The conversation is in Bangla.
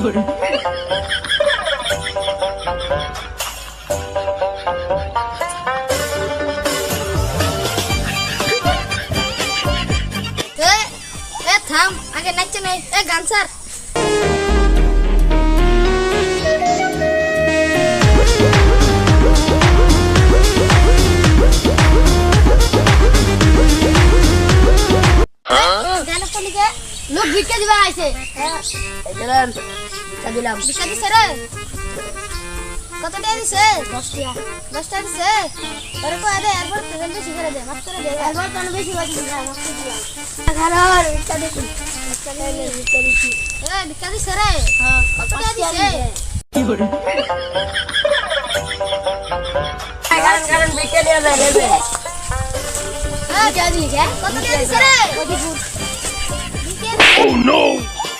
থাম আগে নাচছে নাই গান স্যার লোক ভিক্ষা দিবা আইছে দিলাম ভিক্ষা দিছে রে কত টাকা দিছে 10 টাকা দিছে আরে কো আরে একবার পেমেন্ট বেশি করে দে মাফ করে দে একবার তো বেশি বাকি দিলা মাফ করে দিলাম ঘর ভিক্ষা দিছি ভিক্ষা দিছে রে হ্যাঁ কত টাকা দিছে কি করে কারণ ভিক্ষা দেয়া যায় রে হ্যাঁ যা দিলি কত টাকা দিছে রে Oh no!